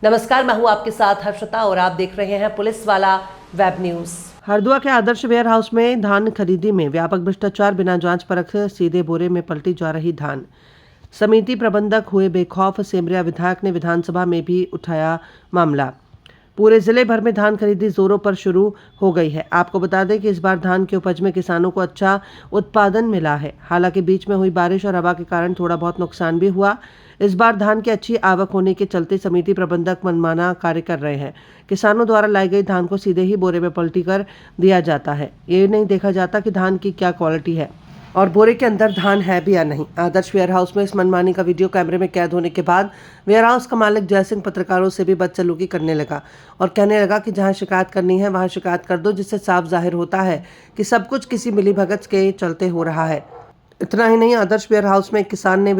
नमस्कार, मैं हूं आपके साथ हर्षिता और आप देख रहे हैं पुलिस वाला वेब न्यूज। हरदुआ के आदर्श वेयर हाउस में धान खरीदी में व्यापक भ्रष्टाचार, बिना जांच परख सीधे बोरे में पलटी जा रही धान। समिति प्रबंधक हुए बेखौफ, सेमरिया विधायक ने विधानसभा में भी उठाया मामला। पूरे जिले भर में धान खरीदी जोरों पर शुरू हो गई है। आपको बता दें कि इस बार धान के उपज में किसानों को अच्छा उत्पादन मिला है। हालांकि बीच में हुई बारिश और हवा के कारण थोड़ा बहुत नुकसान भी हुआ। इस बार धान की अच्छी आवक होने के चलते समिति प्रबंधक मनमाना कार्य कर रहे हैं। किसानों द्वारा लाई गई धान को सीधे ही बोरे में पलटी कर दिया जाता है। ये नहीं देखा जाता कि धान की क्या क्वालिटी है और बोरे के अंदर धान है भी या नहीं। आदर्श वेयर हाउस में इस मनमानी का वीडियो कैमरे में कैद होने के बाद वेयर हाउस का मालिक जय सिंह पत्रकारों से भी बदसलूकी करने लगा और कहने लगा कि जहां शिकायत करनी है वहां शिकायत कर दो, जिससे साफ जाहिर होता है कि सब कुछ किसी मिलीभगत के चलते हो रहा है। इतना ही नहीं, आदर्श वेयर हाउस में एक किसान ने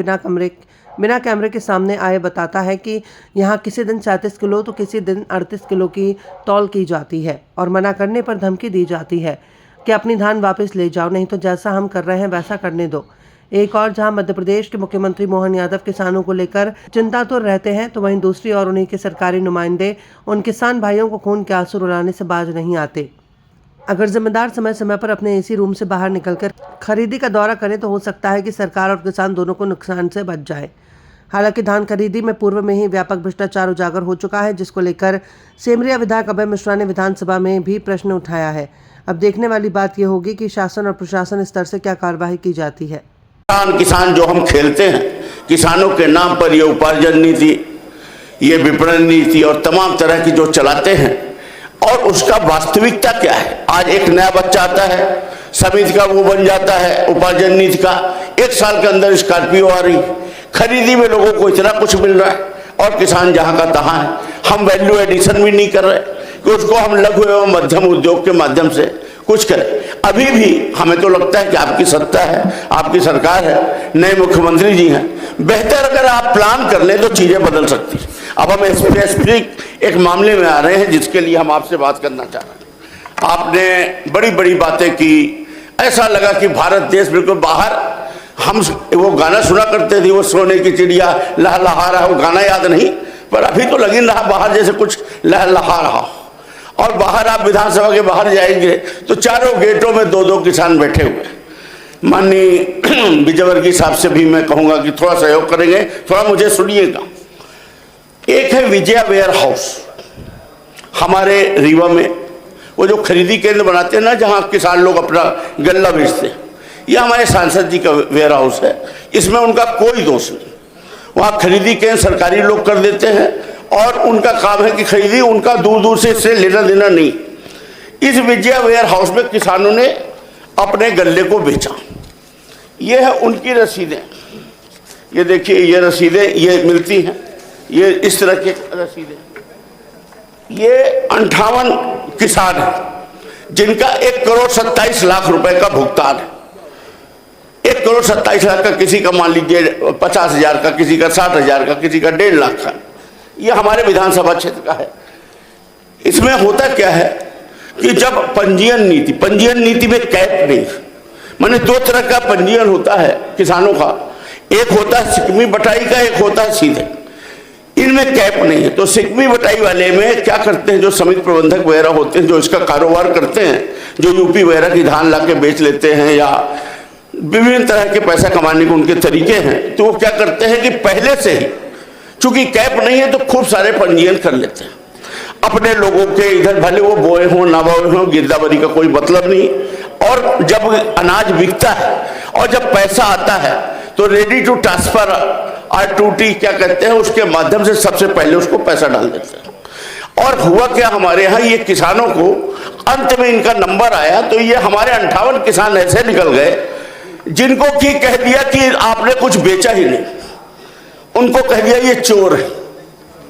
बिना कैमरे के सामने आए बताता है कि यहाँ किसी दिन 37 किलो तो किसी दिन 38 किलो की तौल की जाती है और मना करने पर धमकी दी जाती है कि अपनी धान वापस ले जाओ, नहीं तो जैसा हम कर रहे हैं वैसा करने दो। एक और जहां मध्य प्रदेश के मुख्यमंत्री मोहन यादव किसानों को लेकर चिंता तो रहते हैं, तो वहीं दूसरी ओर उन्हीं के सरकारी नुमाइंदे उन किसान भाइयों को खून के आंसू रुलाने से बाज नहीं आते। अगर जिम्मेदार समय समय पर अपने एसी रूम से बाहर निकलकर खरीदी का दौरा करें तो हो सकता है कि सरकार और किसान दोनों को नुकसान से बच जाए। हालांकि धान खरीदी में पूर्व में ही व्यापक भ्रष्टाचार उजागर हो चुका है, जिसको लेकर सेमरिया विधायक अभय मिश्रा ने विधानसभा में भी प्रश्न उठाया है। अब देखने वाली बात यह होगी कि शासन और प्रशासन स्तर से क्या कार्रवाई की जाती है। किसान जो हम खेलते हैं, किसानों के नाम पर ये उपार्जन नीति, ये विपणन नीति और तमाम तरह की जो चलाते हैं, और उसका वास्तविकता क्या है। आज एक नया बच्चा आता है, समिति का वो बन जाता है उपार्जन नीति का, 1 साल के अंदर स्कॉर्पियो आ रही, खरीदी में लोगों को इतना कुछ मिल रहा है और किसान जहां का तहां है। हम वैल्यू एडिशन भी नहीं कर रहे कि उसको हम लघु एवं मध्यम उद्योग के माध्यम से कुछ करें। अभी भी हमें तो लगता है कि आपकी सत्ता है, आपकी सरकार है, नए मुख्यमंत्री जी हैं, बेहतर अगर आप प्लान कर लें तो चीजें बदल सकती हैं। अब हम स्पेसिफिक एक मामले में आ रहे हैं जिसके लिए हम आपसे बात करना चाह रहे हैं। आपने बड़ी बड़ी बातें की, ऐसा लगा कि भारत देश बिल्कुल बाहर, हम वो गाना सुना करते थे, वो सोने की चिड़िया लहलहा रहा, वो गाना याद नहीं, पर अभी तो लगी रहा बाहर जैसे कुछ लहलहा रहा। और बाहर आप विधानसभा के बाहर जाएंगे तो चारों गेटों में 2-2 किसान बैठे हुए। माननीय विजयवर्गीय साहब से भी मैं कहूंगा कि थोड़ा सहयोग करेंगे, थोड़ा मुझे सुनिएगा। एक है विजया वेयर हाउस हमारे रीवा में, वो जो खरीदी केंद्र बनाते हैं ना, जहां किसान लोग अपना गल्ला बेचते हैं, यह हमारे सांसद जी का वेयर हाउस है। इसमें उनका कोई दोष नहीं। वहाँ खरीदी केंद्र सरकारी लोग कर देते हैं और उनका काम है कि खरीदी, उनका दूर दूर से इससे लेना देना नहीं। इस विजया वेयर हाउस में किसानों ने अपने गल्ले को बेचा। ये है उनकी रसीदें, ये देखिए, ये रसीदें ये मिलती हैं, ये इस तरह की रसीदें। ये 58 किसान हैं जिनका 1,27,00,000 रुपए का भुगतान है। 1,27,00,000 का किसी का मान लीजिए 50,000 का, किसी का 60,000 का, किसी का 1.5 लाख का। ये हमारे विधानसभा क्षेत्र का है। इसमें होता क्या है कि जब पंजीयन नीति में कैप नहीं, माने 2 तरह का पंजीयन होता है किसानों का, एक होता है सिकमी बटाई का, एक होता है सीधे। इनमें कैप नहीं है। तो सिकमी बटाई वाले में क्या करते हैं, जो समिति प्रबंधक वगैरह होते हैं, जो इसका कारोबार करते हैं, जो यूपी वगैरह की धान ला के बेच लेते हैं या विभिन्न तरह के पैसा कमाने के उनके तरीके हैं, तो वो क्या करते हैं कि पहले से ही, चूंकि कैप नहीं है, तो खूब सारे पंजीयन कर लेते हैं अपने लोगों के। इधर भले वो बोए हों ना बोए हों, गिरदावरी का कोई मतलब नहीं। और जब अनाज बिकता है और जब पैसा आता है तो रेडी टू ट्रांसफर R2T क्या कहते हैं, उसके माध्यम से सबसे पहले उसको पैसा डाल देते हैं। और हुआ क्या, हमारे यहाँ ये किसानों को अंत में इनका नंबर आया तो ये हमारे 58 किसान ऐसे निकल गए जिनको कि कह दिया कि आपने कुछ बेचा ही नहीं। उनको कह दिया ये चोर है।